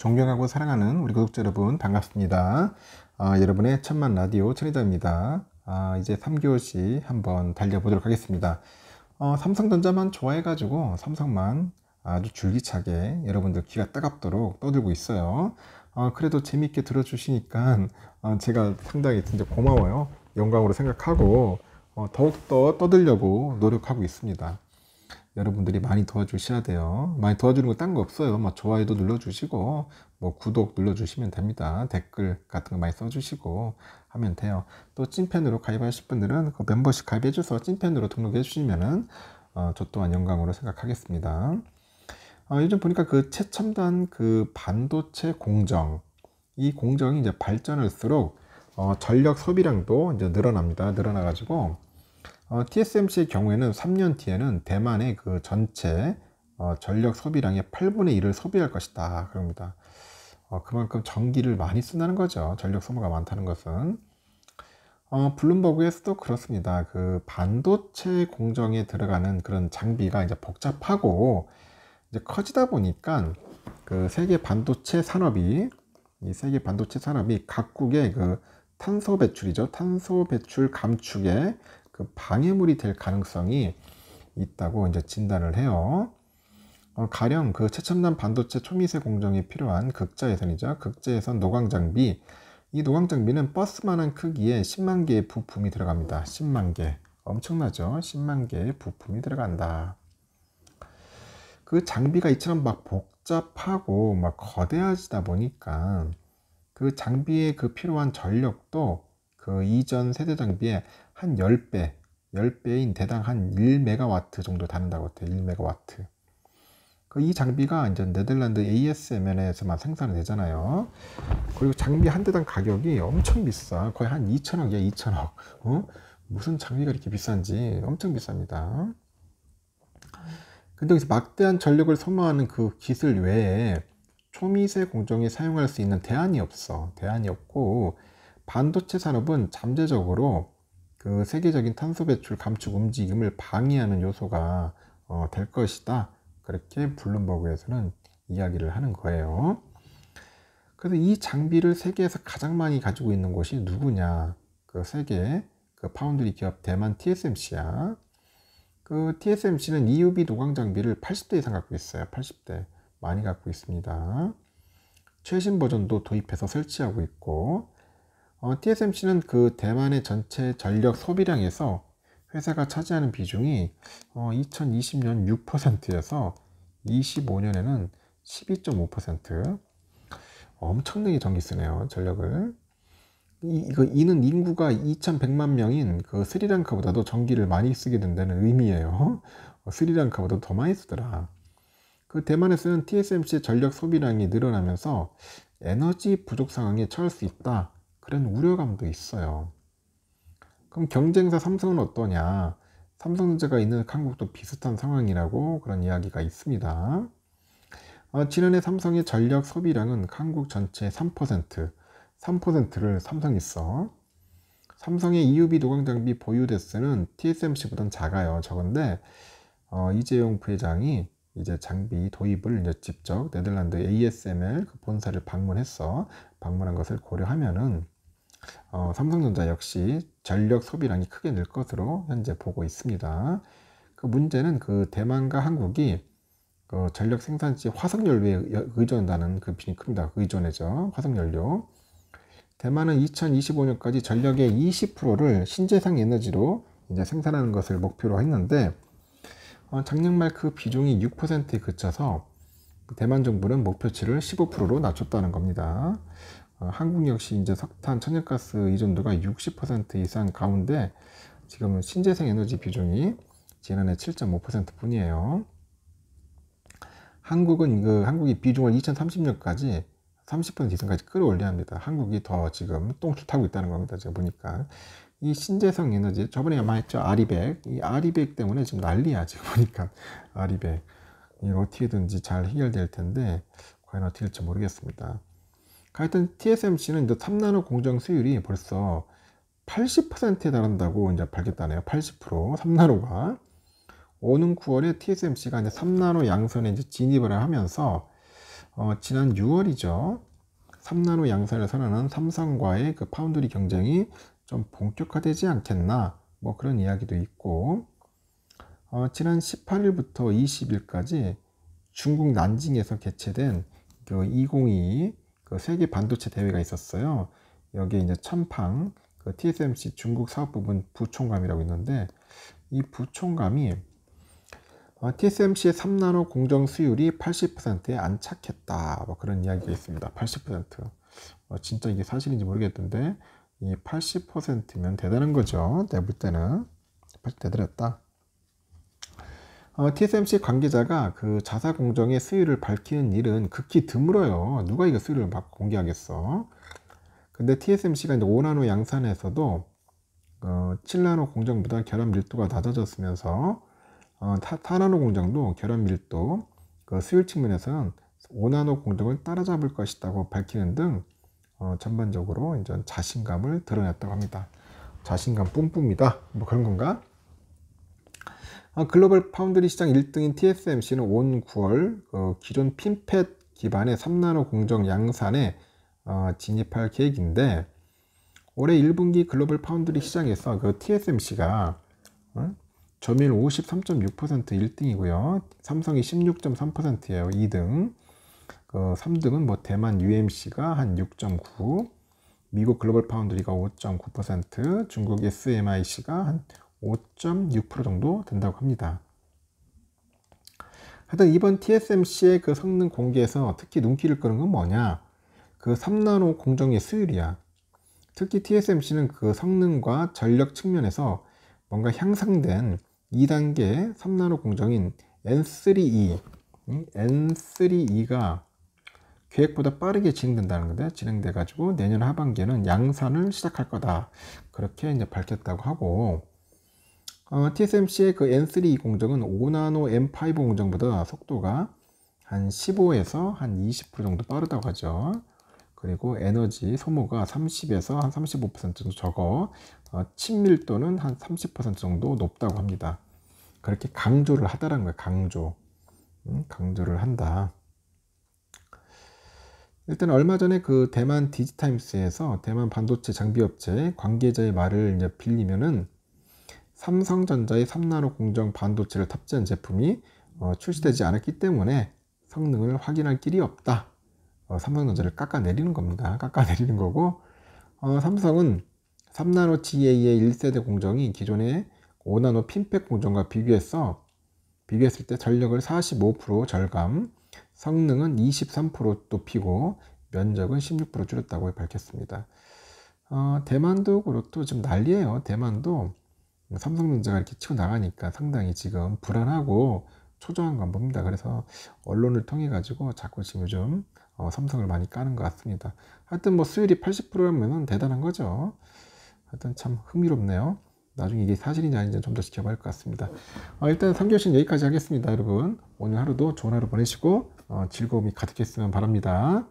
존경하고 사랑하는 우리 구독자 여러분 반갑습니다. 여러분의 천만 라디오 천희자입니다. 이제 3교시 한번 달려보도록 하겠습니다. 삼성전자만 좋아해가지고 삼성만 아주 줄기차게 여러분들 귀가 따갑도록 떠들고 있어요. 그래도 재밌게 들어주시니까 제가 상당히 진짜 고마워요. 영광으로 생각하고 더욱더 떠들려고 노력하고 있습니다. 여러분들이 많이 도와주셔야 돼요. 많이 도와주는 거 딴 거 없어요. 뭐 좋아요도 눌러주시고 뭐 구독 눌러주시면 됩니다. 댓글 같은 거 많이 써주시고 하면 돼요. 또 찐팬으로 가입하실 분들은 그 멤버십 가입해줘서 찐팬으로 등록해 주시면은 저 또한 영광으로 생각하겠습니다. 요즘 보니까 그 최첨단 그 반도체 공정, 이 공정이 이제 발전할수록 전력 소비량도 이제 늘어납니다. 늘어나가지고 TSMC의 경우에는 3년 뒤에는 대만의 그 전체 전력 소비량의 8분의 1을 소비할 것이다. 그럽니다. 그만큼 전기를 많이 쓴다는 거죠. 전력 소모가 많다는 것은. 블룸버그에서도 그렇습니다. 그 반도체 공정에 들어가는 그런 장비가 이제 복잡하고 이제 커지다 보니까 그 세계 반도체 산업이 이 세계 반도체 산업이 각국의 그 탄소 배출이죠. 탄소 배출 감축에 그 방해물이 될 가능성이 있다고 이제 진단을 해요. 가령 그 최첨단 반도체 초미세 공정이 필요한 극자예선이죠. 극자예선 노광 장비. 이 노광 장비는 버스만한 크기의 10만 개의 부품이 들어갑니다. 10만 개. 엄청나죠? 10만 개의 부품이 들어간다. 그 장비가 이처럼 막 복잡하고 막 거대하지다 보니까 그 장비에 그 필요한 전력도 그 이전 세대 장비에 한 10배, 10배인 대당 한 1메가와트 정도 다른다고 해요. 1메가와트. 이 장비가 이제 네덜란드 ASML에서만 생산이 되잖아요. 그리고 장비 한 대당 가격이 엄청 비싸. 거의 한 2천억이야, 2천억. 무슨 장비가 이렇게 비싼지 엄청 비쌉니다. 근데 여기서 막대한 전력을 소모하는 그 기술 외에 초미세 공정에 사용할 수 있는 대안이 없어. 대안이 없고, 반도체 산업은 잠재적으로 그 세계적인 탄소 배출 감축 움직임을 방해하는 요소가 될 것이다. 그렇게 블룸버그에서는 이야기를 하는 거예요. 그래서 이 장비를 세계에서 가장 많이 가지고 있는 곳이 누구냐? 그 세계 그 파운드리 기업 대만 TSMC야. 그 TSMC는 EUV 노광 장비를 80대 이상 갖고 있어요. 80대 많이 갖고 있습니다. 최신 버전도 도입해서 설치하고 있고, TSMC는 그 대만의 전체 전력 소비량에서 회사가 차지하는 비중이 2020년 6%에서 25년에는 12.5%. 엄청나게 전기 쓰네요. 전력을. 이는 인구가 2,100만 명인 그 스리랑카보다도 전기를 많이 쓰게 된다는 의미예요. 스리랑카보다 더 많이 쓰더라. 그 대만에서는 TSMC의 전력 소비량이 늘어나면서 에너지 부족 상황에 처할 수 있다. 그런 우려감도 있어요. 그럼 경쟁사 삼성은 어떠냐? 삼성전자가 있는 한국도 비슷한 상황이라고 그런 이야기가 있습니다. 지난해 삼성의 전력 소비량은 한국 전체의 3%를 삼성이 써. 삼성의 EUV 노광 장비 보유 대수는 TSMC보다는 작아요. 적은데 이재용 부회장이 이제 장비 도입을 이제 직접 네덜란드 ASML 그 본사를 방문한 것을 고려하면은 삼성전자 역시 전력 소비량이 크게 늘 것으로 현재 보고 있습니다. 그 문제는 그 대만과 한국이 그 전력 생산지 화석연료에 의존한다는 그 비중이 큽니다. 의존해죠. 화석연료. 대만은 2025년까지 전력의 20%를 신재생 에너지로 이제 생산하는 것을 목표로 했는데 작년 말 그 비중이 6%에 그쳐서 대만 정부는 목표치를 15%로 낮췄다는 겁니다. 한국 역시 이제 석탄, 천연가스 의존도가 60% 이상 가운데 지금은 신재생 에너지 비중이 지난해 7.5% 뿐이에요. 한국이 비중을 2030년까지 30% 이상까지 끌어올려야 합니다. 한국이 더 지금 똥줄 타고 있다는 겁니다. 제가 보니까. 이 신재생 에너지, 저번에 아마 했죠. 아리백. 이 아리백 때문에 지금 난리야. 지금 보니까. 아리백. 이거 어떻게든지 잘 해결될 텐데, 과연 어떻게 될지 모르겠습니다. 하여튼 TSMC는 이제 3나노 공정 수율이 벌써 80%에 달한다고 이제 밝혔다네요. 80%. 3나노가. 오는 9월에 TSMC가 이제 3나노 양선에 이제 진입을 하면서 지난 6월이죠. 3나노 양산을 선언한 삼성과의 그 파운드리 경쟁이 좀 본격화되지 않겠나, 뭐 그런 이야기도 있고, 지난 18일부터 20일까지 중국 난징에서 개최된 그 2022 그 세계 반도체 대회가 있었어요. 여기에 이제 천팡 그 TSMC 중국 사업부문 부총감이라고 있는데, 이 부총감이 TSMC의 3나노 공정 수율이 80%에 안착했다, 뭐 그런 이야기가 있습니다. 80%. 진짜 이게 사실인지 모르겠던데, 이 80%면 대단한 거죠. 내가 볼 때는 80% 대단했다. TSMC 관계자가 그 자사 공정의 수율을 밝히는 일은 극히 드물어요. 누가 이거 수율을 막 공개하겠어. 근데 TSMC가 이제 5나노 양산에서도 7나노 공정보다 결합 밀도가 낮아졌으면서 4나노 공정도 결합 밀도 그 수율 측면에서는 5나노 공정을 따라잡을 것이라고 밝히는 등 전반적으로 이제 자신감을 드러냈다고 합니다. 자신감 뿜뿜이다, 뭐 그런 건가? 글로벌 파운드리 시장 1등인 TSMC는 온 9월 기존 핀팻 기반의 3나노 공정 양산에 진입할 계획인데, 올해 1분기 글로벌 파운드리 시장에서 그 TSMC가 점유율 53.6% 1등이고요. 삼성이 16.3%예요. 2등. 3등은 뭐 대만 UMC가 한 6.9, 미국 글로벌 파운드리가 5.9%, 중국 SMIC가 한 5.6% 정도 된다고 합니다. 하여튼 이번 TSMC의 그 성능 공개에서 특히 눈길을 끄는 건 뭐냐? 그 3나노 공정의 수율이야. 특히 TSMC는 그 성능과 전력 측면에서 뭔가 향상된 2단계 3나노 공정인 N3E, N3E가 계획보다 빠르게 진행된다는 건데, 진행돼 가지고 내년 하반기에는 양산을 시작할 거다, 그렇게 이제 밝혔다고 하고, TSMC의 그 N3E 공정은 5나노 M5 공정보다 속도가 한 15에서 한 20% 정도 빠르다고 하죠. 그리고 에너지 소모가 30에서 한 35% 정도 적어, 친밀도는 한 30% 정도 높다고 합니다. 그렇게 강조를 하다라는 거예요. 강조를 한다. 일단 얼마 전에 그 대만 디지타임스에서 대만 반도체 장비업체 관계자의 말을 이제 빌리면은, 삼성전자의 3나노 공정 반도체를 탑재한 제품이 출시되지 않았기 때문에 성능을 확인할 길이 없다. 삼성전자를 깎아내리는 겁니다. 깎아내리는 거고, 삼성은 3나노 GA의 1세대 공정이 기존의 5나노 핀팻 공정과 비교했을 때 전력을 45% 절감, 성능은 23% 높이고 면적은 16% 줄였다고 밝혔습니다. 대만도 그렇고 지금 난리예요. 대만도 삼성전자가 이렇게 치고 나가니까 상당히 지금 불안하고 초조한 건 봅니다. 그래서 언론을 통해 가지고 자꾸 지금 요즘 삼성을 많이 까는 것 같습니다. 하여튼 뭐 수율이 80%라면 대단한 거죠. 하여튼 참 흥미롭네요. 나중에 이게 사실인지 아닌지 좀 더 지켜봐야 할 것 같습니다. 일단 3교시는 여기까지 하겠습니다. 여러분 오늘 하루도 좋은 하루 보내시고 즐거움이 가득했으면 바랍니다.